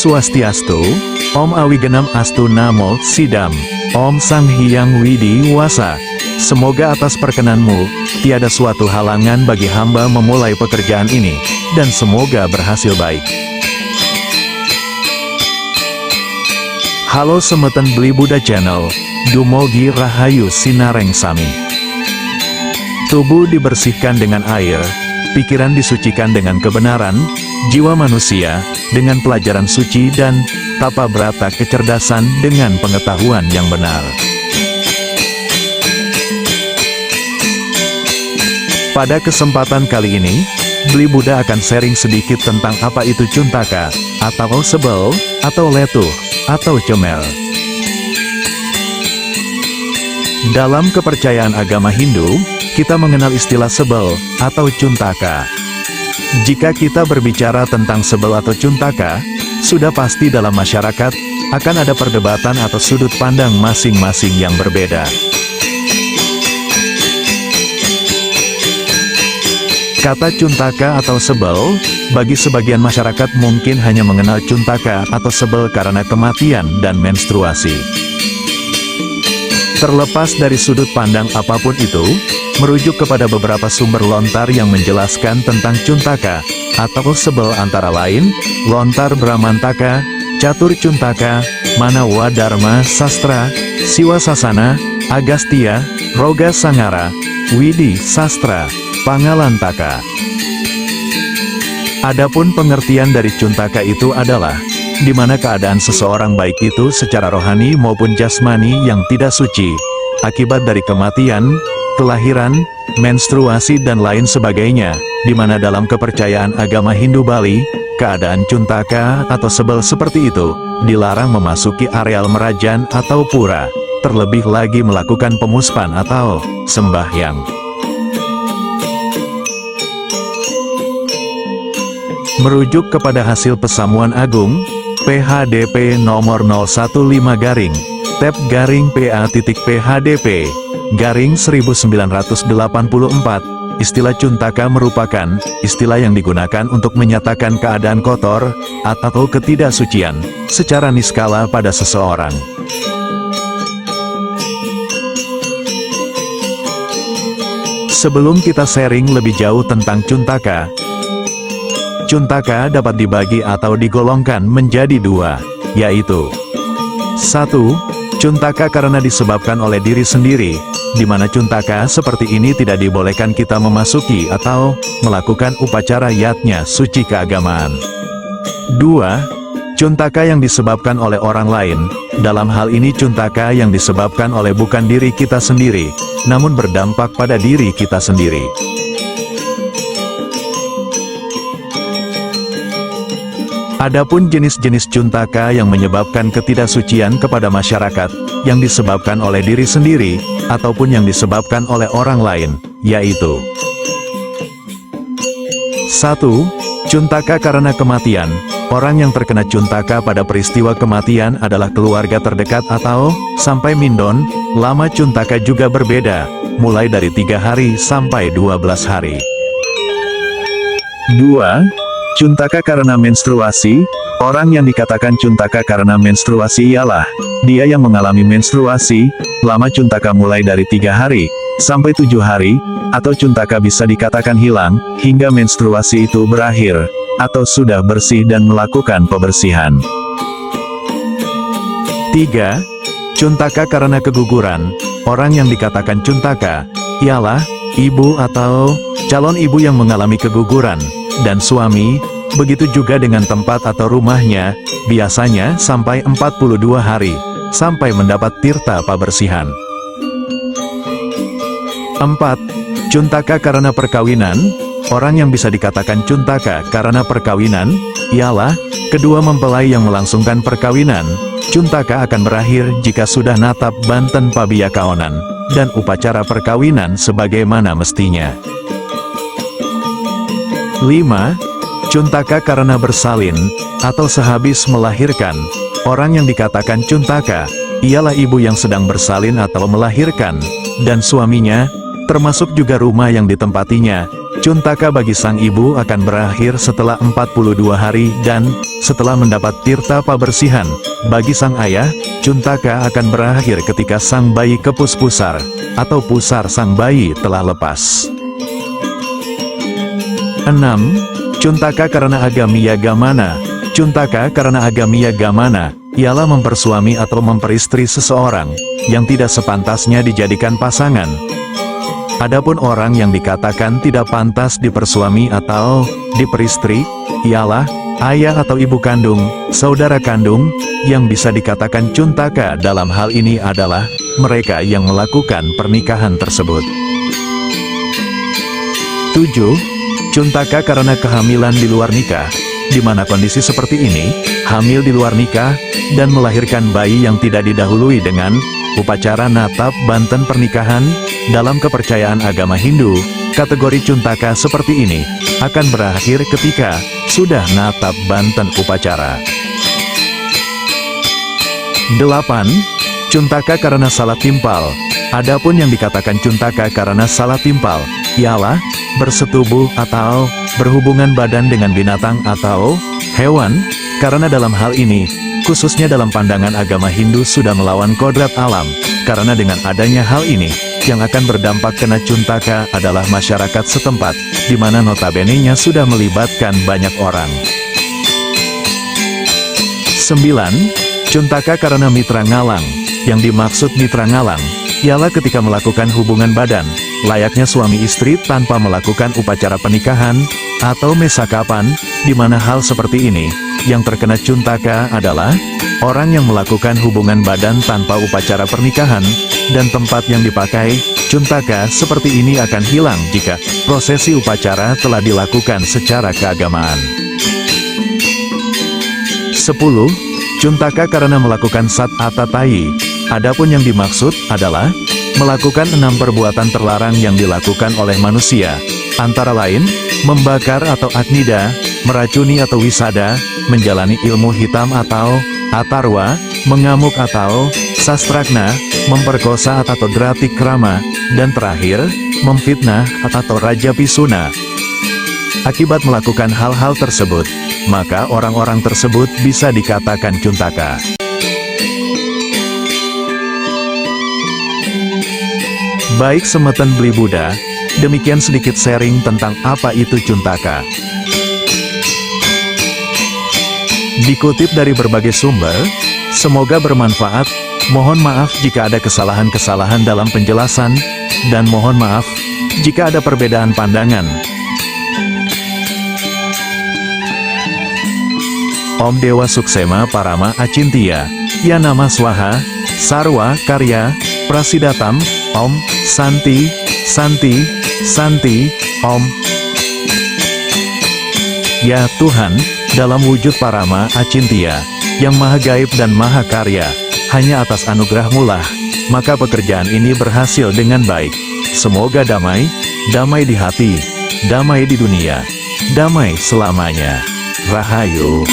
Swastiastu, Om Awigenam Astu Namo Sidam, Om Sang Hyang Widi Wasa. Semoga atas perkenanmu, tiada suatu halangan bagi hamba memulai pekerjaan ini, dan semoga berhasil baik. Halo Semeten Beli Buddha Channel, Dumogi Rahayu Sinareng Sami. Tubuh dibersihkan dengan air, pikiran disucikan dengan kebenaran, jiwa manusia dengan pelajaran suci dan tapa brata kecerdasan dengan pengetahuan yang benar. Pada kesempatan kali ini, Beli Buddha akan sharing sedikit tentang apa itu cuntaka, atau sebel, atau letuh, atau comel. Dalam kepercayaan agama Hindu, kita mengenal istilah sebel, atau cuntaka. Jika kita berbicara tentang sebel atau cuntaka, sudah pasti dalam masyarakat, akan ada perdebatan atau sudut pandang masing-masing yang berbeda. Kata cuntaka atau sebel, bagi sebagian masyarakat mungkin hanya mengenal cuntaka atau sebel karena kematian dan menstruasi. Terlepas dari sudut pandang apapun itu, merujuk kepada beberapa sumber lontar yang menjelaskan tentang cuntaka atau sebel antara lain, Lontar Brahmantaka, Catur Cuntaka, Manawa Dharma Sastra, Siwa Sasana, Agastya, Roga Sangara, Widi Sastra, Pangalantaka. Adapun pengertian dari cuntaka itu adalah, di mana keadaan seseorang baik itu secara rohani maupun jasmani yang tidak suci, akibat dari kematian, kelahiran, menstruasi dan lain sebagainya, di mana dalam kepercayaan agama Hindu Bali, keadaan cuntaka atau sebel seperti itu, dilarang memasuki areal merajan atau pura, terlebih lagi melakukan pemuspan atau sembahyang. Merujuk kepada hasil Pesamuan Agung, PHDP nomor 015 garing, Tep garing PA.PHDP, garing 1984, istilah cuntaka merupakan istilah yang digunakan untuk menyatakan keadaan kotor, atau ketidaksucian, secara niskala pada seseorang. Sebelum kita sharing lebih jauh tentang cuntaka, cuntaka dapat dibagi atau digolongkan menjadi dua, yaitu 1. Cuntaka karena disebabkan oleh diri sendiri, di mana cuntaka seperti ini tidak dibolehkan kita memasuki atau melakukan upacara yatnya suci keagamaan. 2. Cuntaka yang disebabkan oleh orang lain, dalam hal ini cuntaka yang disebabkan oleh bukan diri kita sendiri, namun berdampak pada diri kita sendiri. Adapun jenis-jenis cuntaka yang menyebabkan ketidaksucian kepada masyarakat, yang disebabkan oleh diri sendiri, ataupun yang disebabkan oleh orang lain, yaitu 1. Cuntaka karena kematian. Orang yang terkena cuntaka pada peristiwa kematian adalah keluarga terdekat atau, sampai mindon, lama cuntaka juga berbeda, mulai dari 3 hari sampai 12 hari. 2. Cuntaka karena menstruasi. Orang yang dikatakan cuntaka karena menstruasi ialah dia yang mengalami menstruasi, lama cuntaka mulai dari 3 hari sampai 7 hari, atau cuntaka bisa dikatakan hilang hingga menstruasi itu berakhir, atau sudah bersih dan melakukan pembersihan. 3. Cuntaka karena keguguran. Orang yang dikatakan cuntaka ialah ibu atau calon ibu yang mengalami keguguran, dan suami, begitu juga dengan tempat atau rumahnya, biasanya sampai 42 hari, sampai mendapat tirta pabersihan. 4. Cuntaka karena perkawinan. Orang yang bisa dikatakan cuntaka karena perkawinan, ialah kedua mempelai yang melangsungkan perkawinan. Cuntaka akan berakhir jika sudah natap banten pabiyakaonan, dan upacara perkawinan sebagaimana mestinya. 5. Cuntaka karena bersalin, atau sehabis melahirkan. Orang yang dikatakan cuntaka, ialah ibu yang sedang bersalin atau melahirkan, dan suaminya, termasuk juga rumah yang ditempatinya, Cuntaka bagi sang ibu akan berakhir setelah 42 hari dan, setelah mendapat tirta pabersihan, bagi sang ayah, Cuntaka akan berakhir ketika sang bayi kepus pusar, atau pusar sang bayi telah lepas. 6. Cuntaka karena agami yagamana. Cuntaka karena agami yagamana, ialah mempersuami atau memperistri seseorang, yang tidak sepantasnya dijadikan pasangan. Adapun orang yang dikatakan tidak pantas dipersuami atau diperistri, ialah ayah atau ibu kandung, saudara kandung, yang bisa dikatakan cuntaka dalam hal ini adalah mereka yang melakukan pernikahan tersebut. 7. Cuntaka karena kehamilan di luar nikah, di mana kondisi seperti ini, hamil di luar nikah, dan melahirkan bayi yang tidak didahului dengan upacara natap banten pernikahan. Dalam kepercayaan agama Hindu, kategori cuntaka seperti ini akan berakhir ketika sudah natap banten upacara. 8. Cuntaka karena salah timpal. Adapun yang dikatakan cuntaka karena salah timpal, ialah bersetubuh atau berhubungan badan dengan binatang atau hewan, karena dalam hal ini, khususnya dalam pandangan agama Hindu sudah melawan kodrat alam, karena dengan adanya hal ini, yang akan berdampak kena cuntaka adalah masyarakat setempat, di mana notabene-nya sudah melibatkan banyak orang. 9. Cuntaka karena mitra ngalang. Yang dimaksud mitra ngalang, ialah ketika melakukan hubungan badan, layaknya suami istri tanpa melakukan upacara pernikahan, atau mesakapan, di mana hal seperti ini, yang terkena cuntaka adalah orang yang melakukan hubungan badan tanpa upacara pernikahan, dan tempat yang dipakai, cuntaka seperti ini akan hilang jika prosesi upacara telah dilakukan secara keagamaan. 10. Cuntaka karena melakukan sat atatai. Adapun yang dimaksud adalah melakukan 6 perbuatan terlarang yang dilakukan oleh manusia, antara lain, membakar atau agnida, meracuni atau wisada, menjalani ilmu hitam atau atarwa, mengamuk atau sastragna, memperkosa atau drati krama, dan terakhir, memfitnah atau raja pisuna. Akibat melakukan hal-hal tersebut, maka orang-orang tersebut bisa dikatakan cuntaka. Baik Semeten Beli Buddha, demikian sedikit sharing tentang apa itu cuntaka. Dikutip dari berbagai sumber, semoga bermanfaat. Mohon maaf jika ada kesalahan-kesalahan dalam penjelasan, dan mohon maaf jika ada perbedaan pandangan. Om Dewa Suksema Parama Acintya, Yanama Swaha, Sarwa Karya, Prasidatam, Om, Santi, Santi, Santi, Om. Ya Tuhan, dalam wujud Parama Acintya, yang Maha Gaib dan Maha Karya, hanya atas anugerah-Mu lah, maka pekerjaan ini berhasil dengan baik. Semoga damai, damai di hati, damai di dunia, damai selamanya. Rahayu.